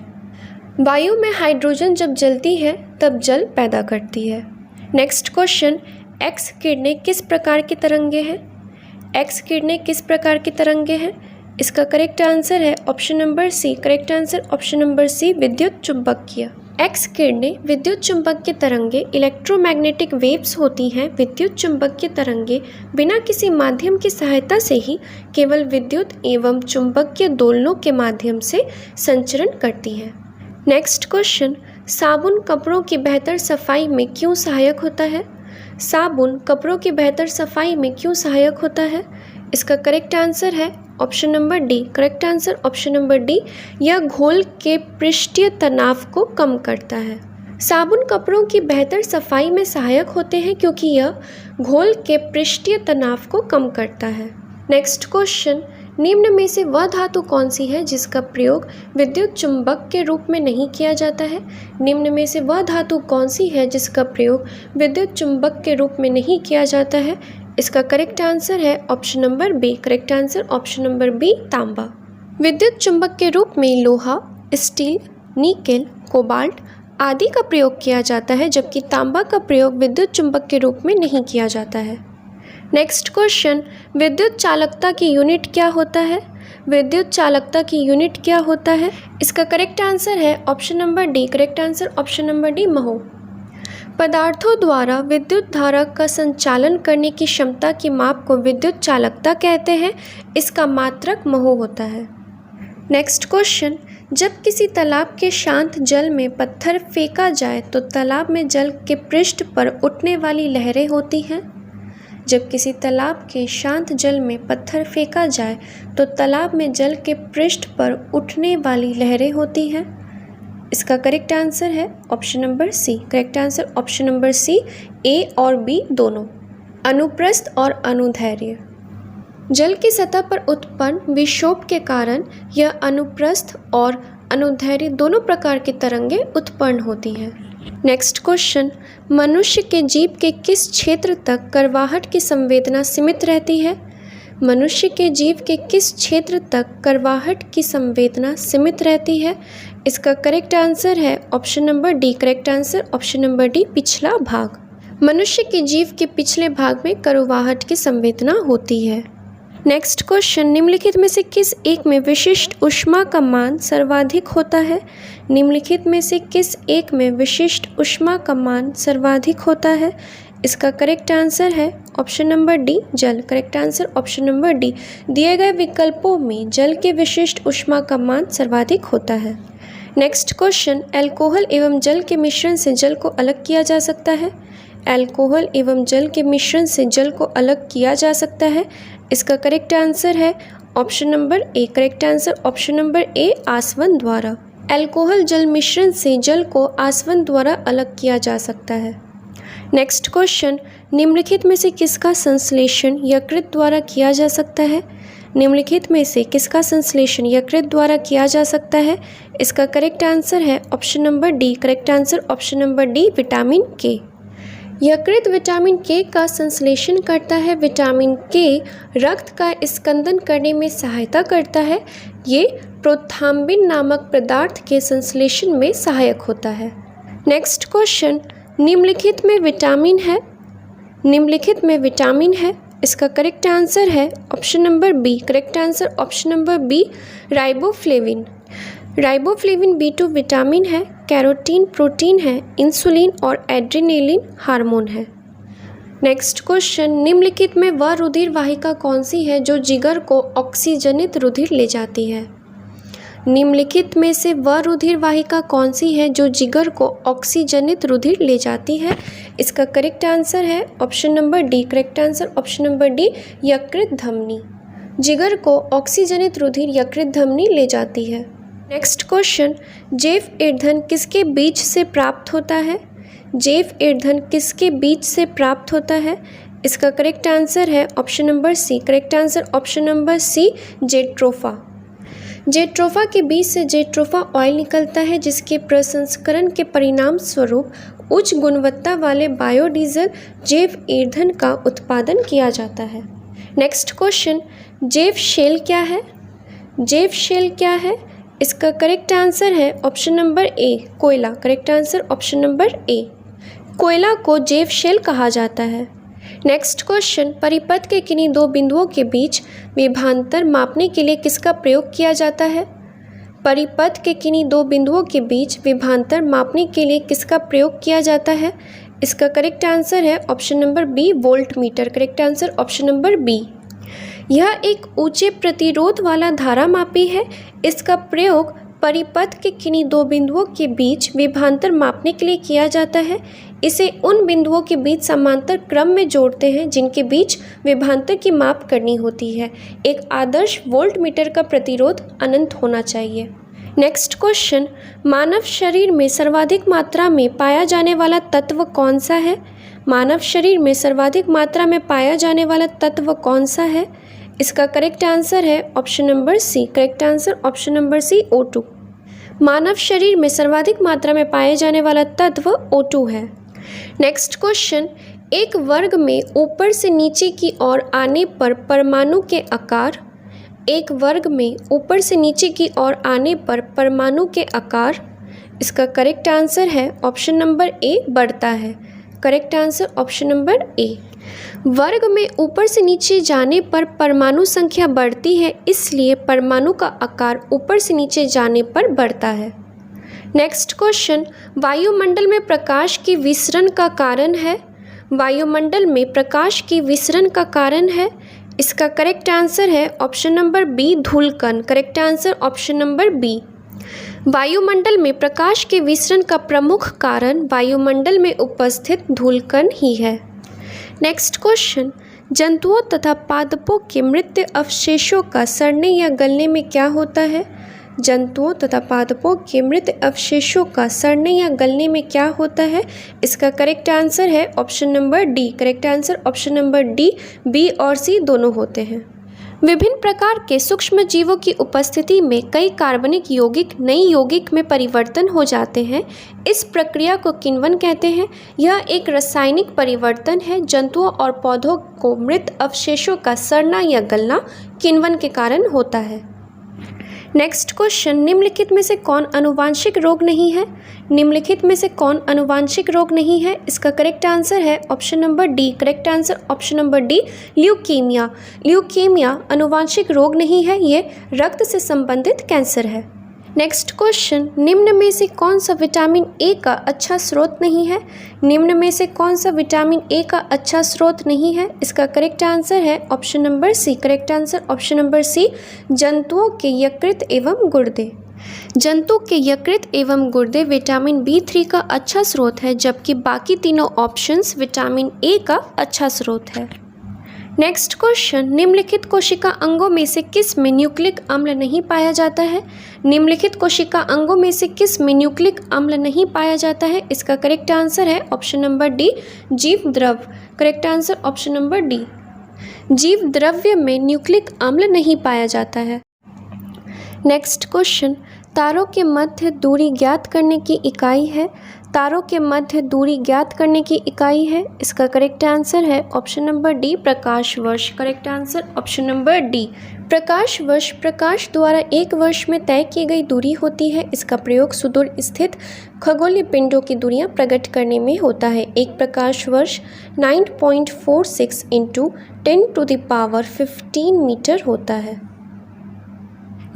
वायु में हाइड्रोजन जब जलती है तब जल पैदा करती है। नेक्स्ट क्वेश्चन, एक्स किरणें किस प्रकार की तरंगे हैं? एक्स किरणें किस प्रकार की तरंगे हैं? इसका करेक्ट आंसर है option number C. Correct answer option number C विद्युत चुंबकीय। एक्स किरणें विद्युत चुंबकीय तरंगे इलेक्ट्रोमैग्नेटिक वेव्स होती हैं। विद्युत चुंबकीय तरंगे बिना किसी माध्यम की सहायता से ही केवल विद्युत एवं चुंबकीय दोलनों के माध्यम से संचरण करती हैं। नेक्स्ट क्वेश्चन, साबुन कपड़ों की बेहतर सफाई में क्यों सहायक होता है? साबुन कपड़ों की बेहतर सफाई में क्यों सहायक होता है? इसका करेक्ट आंसर है option number D. Correct answer option number D, यह घोल के पृष्ठीय तनाव को कम करता है। साबुन कपड़ों की बेहतर सफाई में सहायक होते हैं क्योंकि यह घोल के पृष्ठीय तनाव को कम करता है। नेक्स्ट क्वेश्चन, निम्न में से वह धातु कौन सी है जिसका प्रयोग विद्युत चुंबक के रूप में नहीं किया जाता है? निम्न में से वह धातु कौन सी है जिसका प्रयोग विद्युत चुंबक के रूप में नहीं किया जाता है? इसका करेक्ट आंसर है option number B. Correct answer option number B तांबा। विद्युत चुंबक के रूप में लोहा, स्टील, निकेल, कोबाल्ट आदि का प्रयोग किया जाता है, जबकि तांबा का प्रयोग विद्युत चुंबक के रूप में नहीं किया जाता है। नेक्स्ट क्वेश्चन, विद्युत चालकता की यूनिट क्या होता है? विद्युत चालकता की यूनिट क्या होता है? इसका करेक्ट आंसर है option number D. Correct answer option number D महो। पदार्थों द्वारा विद्युत धारा का संचालन करने की क्षमता की माप को विद्युत चालकता कहते हैं। इसका मात्रक महो होता है। नेक्स्ट क्वेश्चन, जब किसी तालाब के शांत जल में पत्थर फेंका जाए तो तालाब में जल के पृष्ठ पर उठने वाली लहरें होती हैं। जब किसी तालाब के शांत जल में पत्थर फेंका जाए तो तालाब में जल के पृष्ठ पर उठने वाली लहरें होती हैं। इसका करेक्ट आंसर है option number C. Correct answer option number C, A और बी दोनों। अनुप्रस्थ और अनुदैर्घ्य। जल की सतह पर उत्पन्न विक्षोभ के कारण यह अनुप्रस्थ और अनुदैर्घ्य दोनों प्रकार की तरंगें उत्पन्न होती हैं। नेक्स्ट क्वेश्चन, मनुष्य के जीभ के किस क्षेत्र तक करवाहट की संवेदना सीमित रहती है? मनुष्य के जीभ के किस क्षेत्र तक करवाहट की संवेदना सीमित रहती है? इसका करेक्ट आंसर है option number D. Correct answer option number D पिछला भाग। मनुष्य के जीभ के पिछले भाग में करवाहट की संवेदना होती है। नेक्स्ट क्वेश्चन, निम्नलिखित में से किस एक में विशिष्ट ऊष्मा का मान सर्वाधिक होता है? निम्नलिखित में से किस एक में विशिष्ट ऊष्मा का मान सर्वाधिक होता है? इसका करेक्ट आंसर है ऑप्शन नंबर डी, जल। Correct answer option number D. दिए गए विकल्पों में जल के विशिष्ट ऊष्मा का मान सर्वाधिक होता है। नेक्स्ट क्वेश्चन, अल्कोहल एवं जल के मिश्रण से जल को अलग किया जा सकता है? अल्कोहल एवं जल के मिश्रण से जल को अलग किया जा सकता है। इसका करेक्ट आंसर है option number A. Correct answer option number ए, आसवन द्वारा। अल्कोहल जल मिश्रण से जल को आसवन द्वारा अलग किया जा सकता है। नेक्स्ट क्वेश्चन, निम्नलिखित में से किसका संश्लेषण यकृत द्वारा किया जा सकता है? निम्नलिखित में से किसका संश्लेषण यकृत द्वारा किया जा सकता है? इसका करेक्ट आंसर है option number D. Correct answer option number D, vitamin के। यकृत विटामिन के का संश्लेषण करता है। विटामिन के रक्त का स्कंदन करने में सहायता करता है। ये प्रोथ्राम्बिन नामक पदार्थ के संश्लेषण में सहायक होता है। नेक्स्ट क्वेश्चन, निम्नलिखित में विटामिन है? निम्नलिखित में विटामिन है। इसका करेक्ट आंसर है option number B. Correct answer option number B, riboflavin. Riboflavin B2 vitamin है, कैरोटीन प्रोटीन है, इंसुलिन और एड्रेनालिन हार्मोन है। नेक्स्ट क्वेश्चन, निम्नलिखित में वह रुधिर वाहिका कौन सी है जो जिगर को ऑक्सीजनित रुधिर ले जाती है? निम्नलिखित में से वह रुधिर वाहिका कौन सी है जो जिगर को ऑक्सीजनित रुधिर ले जाती है? इसका करेक्ट आंसर है option number D. Correct answer option number D, यकृत धमनी। जिगर को ऑक्सीजनित रुधिर यकृत धमनी ले जाती है। नेक्स्ट क्वेश्चन, जैव ईंधन किसके बीज से प्राप्त होता है? जैव ईंधन किसके बीज से प्राप्त होता है? इसका करेक्ट आंसर है option number C. Correct answer option number C, jatropha. Jatropha के बीज से जेट्रोफा ऑयल निकलता है, जिसके प्रसंस्करण के परिणाम स्वरूप उच्च गुणवत्ता वाले बायोडीजल जैव ईंधन का उत्पादन किया जाता है। नेक्स्ट क्वेश्चन, जैव शेल क्या है? जैव शेल क्या है? इसका करेक्ट आंसर है ऑप्शन नंबर ए, कोयला। करेक्ट आंसर ऑप्शन नंबर ए, कोयला को जैव शेल कहा जाता है। नेक्स्ट क्वेश्चन, परिपथ के किन्हीं दो बिंदुओं के बीच विभवांतर मापने के लिए किसका प्रयोग किया जाता है? परिपथ के किन्हीं दो बिंदुओं के बीच विभवांतर मापने के लिए किसका प्रयोग किया जाता है? इसका करेक्ट आंसर है option number B, voltmeter. Correct answer option number B. यह एक ऊंचे प्रतिरोध वाला धारा मापी है। इसका प्रयोग परिपथ के किन्हीं दो बिंदुओं के बीच विभवांतर मापने के लिए किया जाता है। इसे उन बिंदुओं के बीच समांतर क्रम में जोड़ते हैं जिनके बीच विभवांतर की माप करनी होती है। एक आदर्श वोल्ट मीटर का प्रतिरोध अनंत होना चाहिए। नेक्स्ट क्वेश्चन, मानव शरीर में सर्वाधिक मात्रा में पाया जाने वाला तत्व कौन सा है? मानव शरीर में सर्वाधिक मात्रा में पाया जाने वाला तत्व कौन सा है? इसका करेक्ट आंसर है option number C. Correct answer option number C, O2। मानव शरीर में सर्वाधिक मात्रा में पाए जाने वाला तत्व O2 है। नेक्स्ट क्वेश्चन, एक वर्ग में ऊपर से नीचे की ओर आने पर परमाणु के आकार, एक वर्ग में ऊपर से नीचे की ओर आने पर परमाणु के आकार, इसका करेक्ट आंसर है ऑप्शन नंबर ए, बढ़ता है। करेक्ट आंसर ऑप्शन नंबर ए। वर्ग में ऊपर से नीचे जाने पर परमाणु संख्या बढ़ती है, इसलिए परमाणु का आकार ऊपर से नीचे जाने पर बढ़ता है। नेक्स्ट क्वेश्चन, वायुमंडल में प्रकाश की विसरण का कारण है? वायुमंडल में प्रकाश की विसरण का कारण है। इसका करेक्ट आंसर है ऑप्शन नंबर बी, धूलकण। Correct answer option number B. वायुमंडल में प्रकाश के विसरण का प्रमुख कारण वायुमंडल में उपस्थित धूलकण ही है। नेक्स्ट क्वेश्चन, जंतुओं तथा पादपों के मृत अवशेषों का सड़ने या गलने में क्या होता है? जंतुओं तथा पादपों के मृत अवशेषों का सड़ने या गलने में क्या होता है? इसका करेक्ट आंसर है option number D. Correct answer option number D, B और सी दोनों होते हैं। विभिन्न प्रकार के सूक्ष्म जीवों की उपस्थिति में कई कार्बनिक यौगिक नई यौगिक में परिवर्तन हो जाते हैं। इस प्रक्रिया को किण्वन कहते हैं। यह एक रासायनिक परिवर्तन है। जंतुओं और पौधों को मृत अवशेषों का सड़ना या गलना किण्वन के कारण होता है। नेक्स्ट क्वेश्चन, निम्नलिखित में से कौन आनुवांशिक रोग नहीं है? निम्नलिखित में से कौन आनुवांशिक रोग नहीं है? इसका करेक्ट आंसर है option number D. Correct answer option number D, leukaemia. Leukaemia आनुवांशिक रोग नहीं है, ये रक्त से संबंधित कैंसर है। नेक्स्ट क्वेश्चन, निम्न में से कौन सा विटामिन ए का अच्छा स्रोत नहीं है? निम्न में से कौन सा विटामिन ए का अच्छा स्रोत नहीं है? इसका करेक्ट आंसर है option number C. Correct answer option number C, जंतुओं के यकृत एवं गुर्दे। जंतु के यकृत एवं गुर्दे विटामिन B3 का अच्छा स्रोत है, जबकि बाकी तीनों ऑप्शंस विटामिन ए का अच्छा स्रोत है। नेक्स्ट क्वेश्चन, निम्नलिखित कोशिका अंगों में से किस में न्यूक्लिक अम्ल नहीं पाया जाता है? निम्नलिखित कोशिका अंगों में से किस में न्यूक्लिक अम्ल नहीं पाया जाता है? इसका करेक्ट आंसर है ऑप्शन नंबर डी, जीव द्रव। Correct answer option number D, जीव द्रव्य में न्यूक्लिक अम्ल नहीं पाया जाता है। नेक्स्ट क्वेश्चन, तारों के मध्य दूरी ज्ञात करने की इकाई है। तारों के मध्य दूरी ज्ञात करने की इकाई है। इसका करेक्ट आंसर है ऑप्शन नंबर डी, प्रकाश वर्ष। Correct answer option number D, प्रकाश वर्ष। प्रकाश द्वारा एक वर्ष में तय की गई दूरी होती है। इसका प्रयोग सुदूर स्थित खगोलीय पिंडों की दूरियां प्रकट करने में होता है। एक प्रकाश वर्ष 9.46 × 10⁻15 मीटर होता है।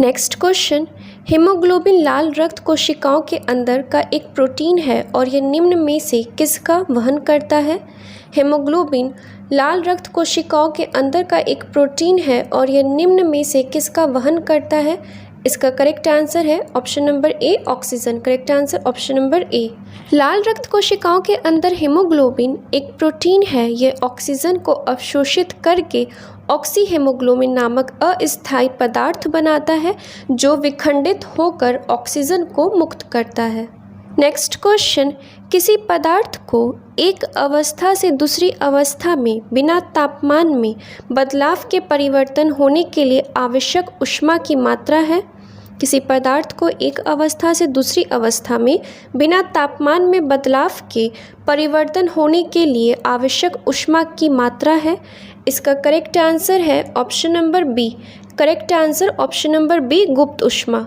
नेक्स्ट क्वेश्चन, हीमोग्लोबिन लाल रक्त कोशिकाओं के अंदर का एक प्रोटीन है और यह निम्न में से किसका वहन करता है? हीमोग्लोबिन लाल रक्त कोशिकाओं के अंदर का एक प्रोटीन है और यह निम्न में से किसका वहन करता है? इसका करेक्ट आंसर है option number A, oxygen. Correct answer option number A, लाल रक्त कोशिकाओं के अंदर हीमोग्लोबिन एक प्रोटीन है। यह ऑक्सीजन को अवशोषित करके ऑक्सी हीमोग्लोबिन नामक अस्थायी पदार्थ बनाता है, जो विखंडित होकर ऑक्सीजन को मुक्त करता है। नेक्स्ट क्वेश्चन, किसी पदार्थ को एक अवस्था से दूसरी अवस्था में बिना तापमान में बदलाव के परिवर्तन होने के लिए आवश्यक ऊष्मा की मात्रा है? किसी पदार्थ को एक अवस्था से दूसरी अवस्था में बिना तापमान में बदलाव के परिवर्तन होने के लिए आवश्यक ऊष्मा की मात्रा है। इसका करेक्ट आंसर है option number B. Correct answer option number B, गुप्त ऊष्मा।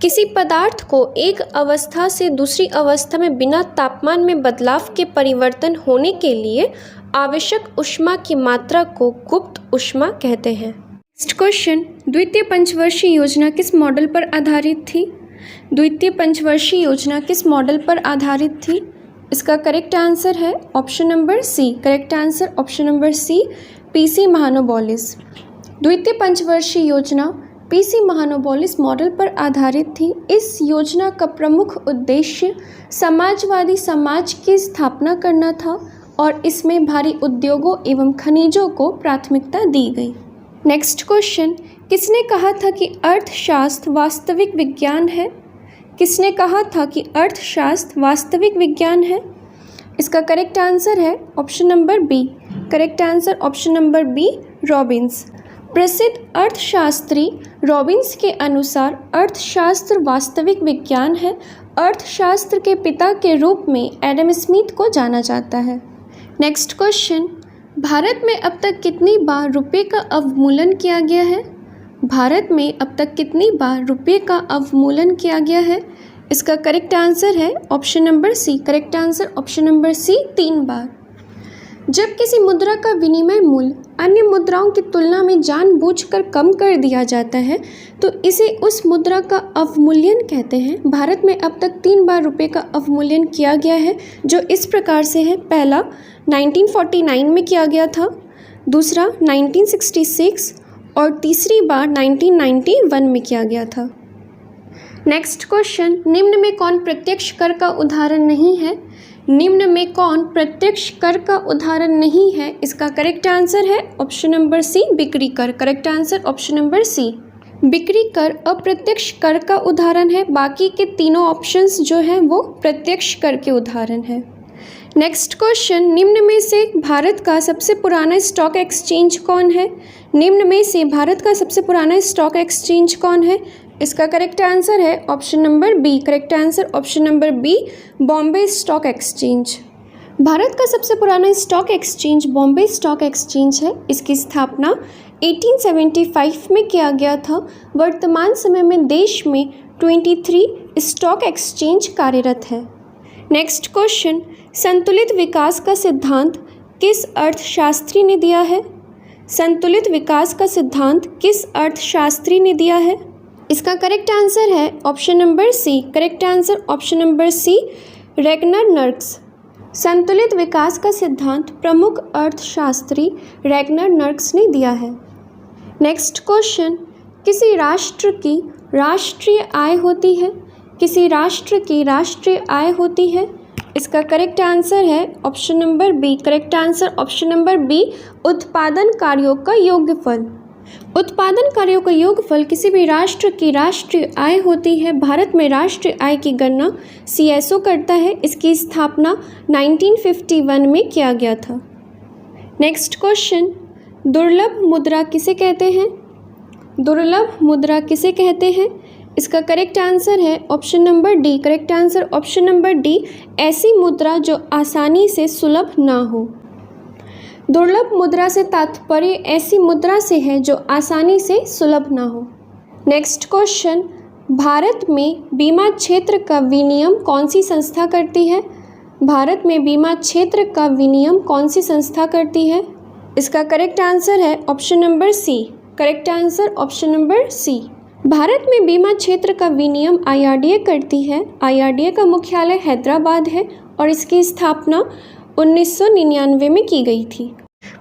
किसी पदार्थ को एक अवस्था से दूसरी अवस्था में बिना तापमान में बदलाव के परिवर्तन होने के लिए आवश्यक ऊष्मा की मात्रा को गुप्त ऊष्मा कहते हैं। नेक्स्ट क्वेश्चन, द्वितीय पंचवर्षीय योजना किस मॉडल पर आधारित थी? द्वितीय पंचवर्षीय योजना किस मॉडल पर आधारित थी? इसका करेक्ट आंसर है option number C. Correct answer option number C, PC महानोबोलिस। द्वितीय पंचवर्षीय योजना पीसी महानोबोलिस मॉडल पर आधारित थी। इस योजना का प्रमुख उद्देश्य समाजवादी समाज की स्थापना करना था और इसमें भारी उद्योगों एवं खनिजों को प्राथमिकता दी गई। नेक्स्ट क्वेश्चन, किसने कहा था कि अर्थशास्त्र वास्तविक विज्ञान है? किसने कहा था कि अर्थशास्त्र वास्तविक विज्ञान है? इसका करेक्ट आंसर है option number B. Correct answer option number B, Robbins. प्रसिद्ध अर्थशास्त्री रॉबिन्स के अनुसार अर्थशास्त्र वास्तविक विज्ञान है। अर्थशास्त्र के पिता के रूप में एडम स्मिथ को जाना जाता है। नेक्स्ट क्वेश्चन, भारत में अब तक कितनी बार रुपये का अवमूल्यन किया गया है? भारत में अब तक कितनी बार रुपये का अवमूल्यन किया गया है? इसका करेक्ट आंसर है option number C. Correct answer option number C, 3 बार। जब किसी मुद्रा का विनिमय मूल्य अन्य मुद्राओं की तुलना में जानबूझकर कम कर दिया जाता है तो इसे उस मुद्रा का अवमूल्यन कहते हैं। भारत में अब तक 3 बार रुपये का अवमूल्यन किया गया है, जो इस प्रकार से है। पहला 1949 में किया गया था, दूसरा 1966 और तीसरी बार 1991 में किया गया था। नेक्स्ट क्वेश्चन, निम्न में कौन प्रत्यक्ष कर का उदाहरण नहीं है? निम्न में कौन प्रत्यक्ष कर का उदाहरण नहीं है? इसका करेक्ट आंसर है ऑप्शन नंबर सी, बिक्री कर। Correct answer option number C, बिक्री कर अप्रत्यक्ष कर का उदाहरण है। बाकी के तीनों ऑप्शंस जो हैं वो प्रत्यक्ष कर के उदाहरण है। नेक्स्ट क्वेश्चन, निम्न में से भारत का सबसे पुराना स्टॉक एक्सचेंज कौन है? निम्न में से भारत का सबसे पुराना स्टॉक एक्सचेंज कौन है? इसका करेक्ट आंसर है option number B. Correct answer option number B, Bombay stock exchange. Bharat का सबसे पुराना stock exchange Bombay stock exchange है। इसकी स्थापना 1875 में किया गया था। वर्तमान समय में देश में 23 स्टॉक एक्सचेंज कार्यरत है। नेक्स्ट क्वेश्चन, संतुलित विकास का सिद्धांत किस अर्थशास्त्री ने दिया है? संतुलित विकास का सिद्धांत किस अर्थशास्त्री ने दिया है? इसका करेक्ट आंसर है option number C. Correct answer option number C, Ragnar Nurkse. संतुलित विकास का सिद्धांत प्रमुख अर्थशास्त्री रैगनर नर्क्स ने दिया है। नेक्स्ट क्वेश्चन, किसी राष्ट्र की राष्ट्रीय आय होती है? किसी राष्ट्र की राष्ट्रीय आय होती है? इसका करेक्ट आंसर है option number B. Correct answer option number B, उत्पादन कार्यों का योगफल। उत्पादन कार्यों का योगफल किसी भी राष्ट्र की राष्ट्रीय आय होती है। भारत में राष्ट्रीय आय की गणना CSO करता है। इसकी स्थापना 1951 में किया गया था। नेक्स्ट क्वेश्चन, दुर्लभ मुद्रा किसे कहते हैं? दुर्लभ मुद्रा किसे कहते हैं? इसका करेक्ट आंसर है option number D. Correct answer option number D, ऐसी मुद्रा जो आसानी से सुलभ ना हो। दुर्लभ मुद्रा से तात्पर्य ऐसी मुद्रा से है जो आसानी से सुलभ ना हो। नेक्स्ट क्वेश्चन, भारत में बीमा क्षेत्र का विनियम कौन सी संस्था करती है? भारत में बीमा क्षेत्र का विनियम कौन सी संस्था करती है? इसका करेक्ट आंसर है option number C. Correct answer option number C, Bharat में बीमा क्षेत्र का विनियम IRDA करती है। IRDA का मुख्यालय हैदराबाद है और इसकी स्थापना 1999 में की गई थी।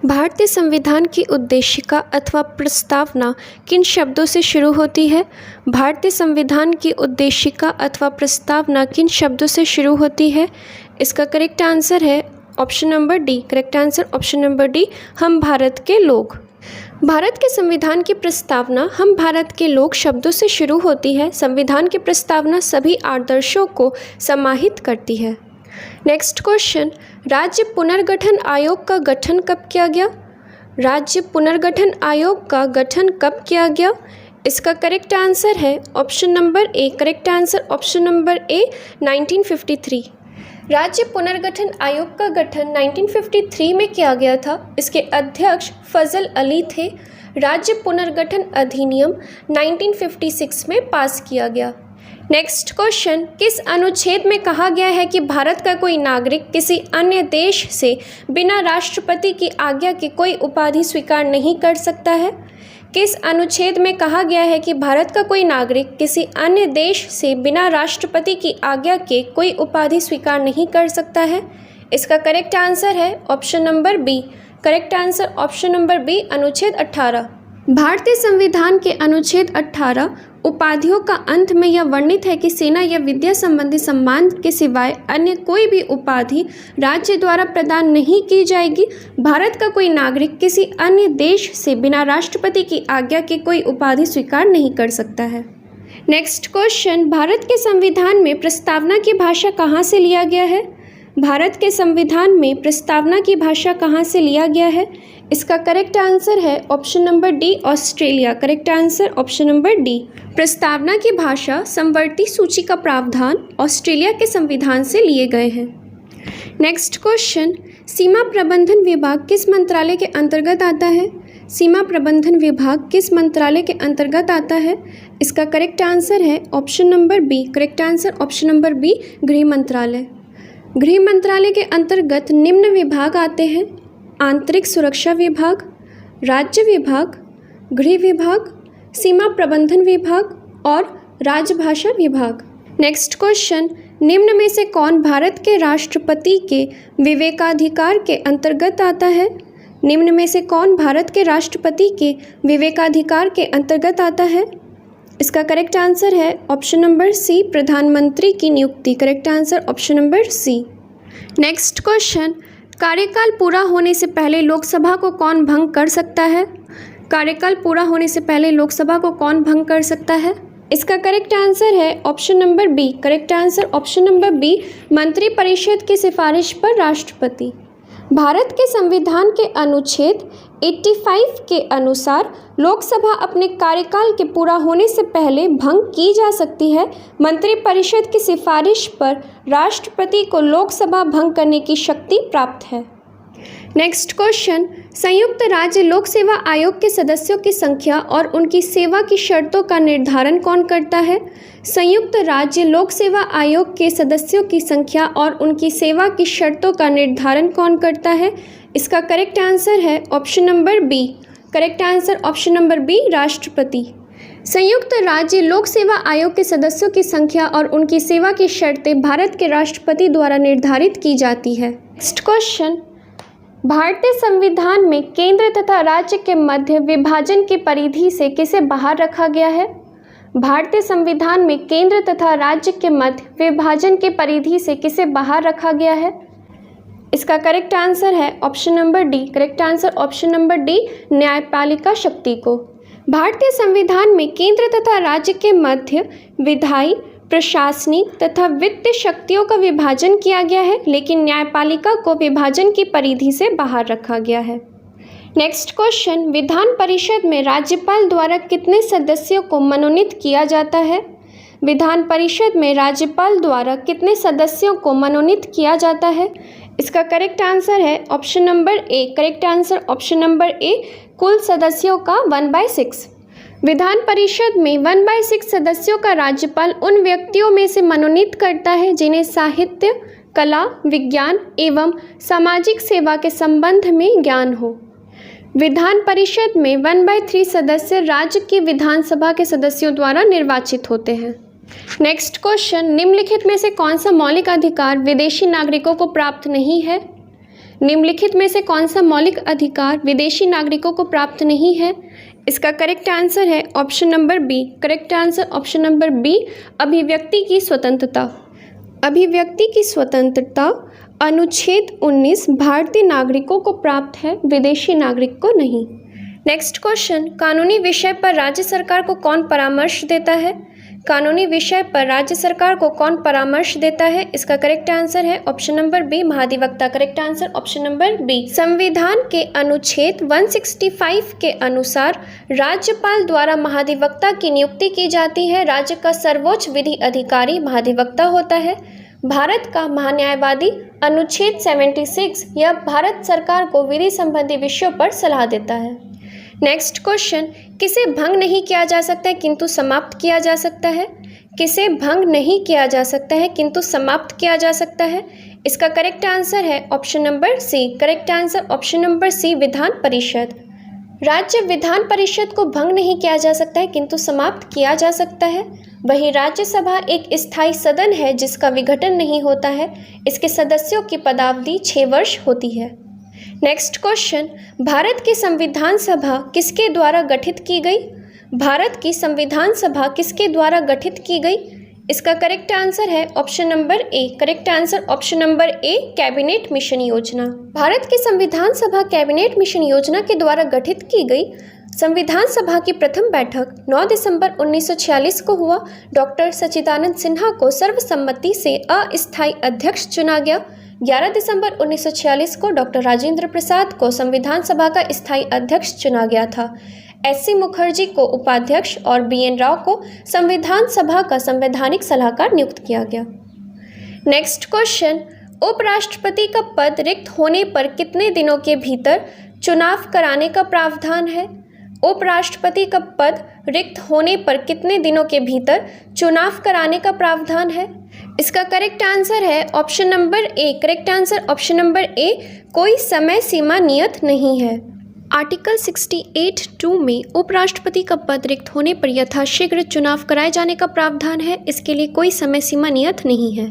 भारतीय संविधान की उद्देशिका अथवा प्रस्तावना किन शब्दों से शुरू होती है? भारतीय संविधान की उद्देशिका अथवा प्रस्तावना किन शब्दों से शुरू होती है? इसका करेक्ट आंसर है option number D. Correct answer option number D, हम भारत के लोग। भारत के संविधान की प्रस्तावना हम भारत के लोग शब्दों से शुरू होती है। संविधान की प्रस्तावना सभी आदर्शों को समाहित करती है। नेक्स्ट क्वेश्चन, राज्य पुनर्गठन आयोग का गठन कब किया गया? राज्य पुनर्गठन आयोग का गठन कब किया गया? इसका करेक्ट आंसर है option number A. Correct answer option number ए, 1953। राज्य पुनर्गठन आयोग का गठन 1953 में किया गया था। इसके अध्यक्ष फजल अली थे। राज्य पुनर्गठन अधिनियम 1956 में पास किया गया। नेक्स्ट क्वेश्चन, किस अनुच्छेद में कहा गया है कि भारत का कोई नागरिक किसी अन्य देश से बिना राष्ट्रपति की आज्ञा के कोई उपाधि स्वीकार नहीं कर सकता है? किस अनुच्छेद में कहा गया है कि भारत का कोई नागरिक किसी अन्य देश से बिना राष्ट्रपति की आज्ञा के कोई उपाधि स्वीकार नहीं कर सकता है? इसका करेक्ट आंसर है option number B. Correct answer option number B, अनुच्छेद 18। भारतीय संविधान के अनुच्छेद 18 उपाधियों का अंत में यह वर्णित है कि सेना या विद्या संबंधी सम्मान के सिवाय अन्य कोई भी उपाधि राज्य द्वारा प्रदान नहीं की जाएगी। भारत का कोई नागरिक किसी अन्य देश से बिना राष्ट्रपति की आज्ञा के कोई उपाधि स्वीकार नहीं कर सकता है। नेक्स्ट क्वेश्चन, भारत के संविधान में प्रस्तावना की भाषा कहाँ से लिया गया है? भारत के संविधान में प्रस्तावना की भाषा कहाँ से लिया गया है? इसका करेक्ट आंसर है option number D, Australia. Correct answer option number D, प्रस्तावना की भाषा समवर्ती सूची का प्रावधान ऑस्ट्रेलिया के संविधान से लिए गए हैं। नेक्स्ट क्वेश्चन, सीमा प्रबंधन विभाग किस मंत्रालय के अंतर्गत आता है? सीमा प्रबंधन विभाग किस मंत्रालय के अंतर्गत आता है? इसका करेक्ट आंसर है option number B. Correct answer option number B, गृह मंत्रालय। गृह मंत्रालय के अंतर्गत निम्न विभाग आते हैं: आंतरिक सुरक्षा विभाग, राज्य विभाग, गृह विभाग, सीमा प्रबंधन विभाग और राजभाषा विभाग। नेक्स्ट क्वेश्चन, निम्न में से कौन भारत के राष्ट्रपति के विवेकाधिकार के अंतर्गत आता है? निम्न में से कौन भारत के राष्ट्रपति के विवेकाधिकार के अंतर्गत आता है? इसका करेक्ट आंसर है ऑप्शन नंबर सी, प्रधानमंत्री की नियुक्ति। Correct answer option number C. Next question, कार्यकाल पूरा होने से पहले लोकसभा को कौन भंग कर सकता है? कार्यकाल पूरा होने से पहले लोकसभा को कौन भंग कर सकता है? इसका करेक्ट आंसर है option number B. Correct answer option number B, मंत्रिपरिषद की सिफारिश पर राष्ट्रपति। भारत के संविधान के अनुच्छेद 85 के अनुसार लोकसभा अपने कार्यकाल के पूरा होने से पहले भंग की जा सकती है। मंत्रिपरिषद की सिफारिश पर राष्ट्रपति को लोकसभा भंग करने की शक्ति प्राप्त है। नेक्स्ट क्वेश्चन, संयुक्त राज्य लोक सेवा आयोग के सदस्यों की संख्या और उनकी सेवा की शर्तों का निर्धारण कौन करता है? संयुक्त राज्य लोक सेवा आयोग के सदस्यों की संख्या और उनकी सेवा की शर्तों का निर्धारण कौन करता है? इसका करेक्ट आंसर है option number B. Correct answer option number B, राष्ट्रपति। संयुक्त राज्य लोक सेवा आयोग के सदस्यों की संख्या और उनकी सेवा की शर्तें भारत के राष्ट्रपति द्वारा निर्धारित की जाती है। नेक्स्ट क्वेश्चन, भारतीय संविधान में केंद्र तथा राज्य के मध्य विभाजन की परिधि से किसे बाहर रखा गया है? भारतीय संविधान में केंद्र तथा राज्य के मध्य विभाजन की परिधि से किसे बाहर रखा गया है? इसका करेक्ट आंसर है option number D. Correct answer option number D, न्यायपालिका शक्ति को। भारतीय संविधान में केंद्र तथा राज्य के मध्य विधायी, प्रशासनिक तथा वित्तीय शक्तियों का विभाजन किया गया है, लेकिन न्यायपालिका को विभाजन की परिधि से बाहर रखा गया है। नेक्स्ट क्वेश्चन, विधान परिषद में राज्यपाल द्वारा कितने सदस्यों को मनोनीत किया जाता है? विधान परिषद में राज्यपाल द्वारा कितने सदस्यों को मनोनीत किया जाता है? इसका करेक्ट आंसर है option number A. Correct answer option number ए, कुल सदस्यों का 1/6। विधान परिषद में 1/6 सदस्यों का राज्यपाल उन व्यक्तियों में से मनोनीत करता है जिन्हें साहित्य, कला, विज्ञान एवं सामाजिक सेवा के संबंध में ज्ञान हो। विधान परिषद में 1/3 सदस्य राज्य की विधानसभा के सदस्यों द्वारा निर्वाचित होते हैं। नेक्स्ट क्वेश्चन, निम्नलिखित में से कौन सा मौलिक अधिकार विदेशी नागरिकों को प्राप्त नहीं है? निम्नलिखित में से कौन सा मौलिक अधिकार विदेशी नागरिकों को प्राप्त नहीं है? इसका करेक्ट आंसर है option number B. Correct answer option number B, अभिव्यक्ति की स्वतंत्रता। अभिव्यक्ति की स्वतंत्रता अनुच्छेद 19 भारतीय नागरिकों को प्राप्त है, विदेशी नागरिक को नहीं। नेक्स्ट क्वेश्चन, कानूनी विषय पर राज्य सरकार को कौन परामर्श देता है? कानूनी विषय पर राज्य सरकार को कौन परामर्श देता है? इसका करेक्ट आंसर है ऑप्शन नंबर बी, महाधिवक्ता। Correct answer option number B. संविधान के अनुच्छेद 165 के अनुसार राज्यपाल द्वारा महाधिवक्ता की नियुक्ति की जाती है। राज्य का सर्वोच्च विधि अधिकारी महाधिवक्ता होता है। भारत का महान्यायवादी अनुच्छेद 76 यह भारत सरकार को विधि संबंधी विषयों पर सलाह देता है। नेक्स्ट क्वेश्चन, किसे भंग नहीं किया जा सकता है किंतु समाप्त किया जा सकता है? किसे भंग नहीं किया जा सकता है किंतु समाप्त किया जा सकता है? इसका करेक्ट आंसर है option number C. Correct answer option number C, विधान परिषद। राज्य विधान परिषद को भंग नहीं किया जा सकता है किंतु समाप्त किया जा सकता है। वहीं राज्यसभा एक स्थायी सदन है जिसका विघटन नहीं होता है। इसके सदस्यों की पदावधि 6 वर्ष होती है। नेक्स्ट क्वेश्चन, भारत की संविधान सभा किसके द्वारा गठित की गई? भारत की संविधान सभा किसके द्वारा गठित की गई? इसका करेक्ट आंसर है option number A. Correct answer option number A, cabinet mission योजना। भारत की संविधान सभा कैबिनेट मिशन योजना के द्वारा गठित की गई। संविधान सभा की प्रथम बैठक 9 दिसंबर 1946 को हुआ। डॉक्टर सच्चिदानंद सिन्हा को सर्वसम्मति से अस्थायी अध्यक्ष चुना गया। 11 दिसंबर 1946 को डॉक्टर राजेंद्र प्रसाद को संविधान सभा का स्थायी अध्यक्ष चुना गया था। एस.सी. मुखर्जी को उपाध्यक्ष और बी.एन. राव को संविधान सभा का संवैधानिक सलाहकार नियुक्त किया गया। नेक्स्ट क्वेश्चन, उपराष्ट्रपति का पद रिक्त होने पर कितने दिनों के भीतर चुनाव कराने का प्रावधान है? उपराष्ट्रपति का पद रिक्त होने पर कितने दिनों के भीतर चुनाव कराने का प्रावधान है? इसका करेक्ट आंसर है option number A. Correct answer option number ए, कोई समय सीमा नियत नहीं है। आर्टिकल 68(2) में उपराष्ट्रपति का पद रिक्त होने पर यथाशीघ्र चुनाव कराए जाने का प्रावधान है। इसके लिए कोई समय सीमा नियत नहीं है।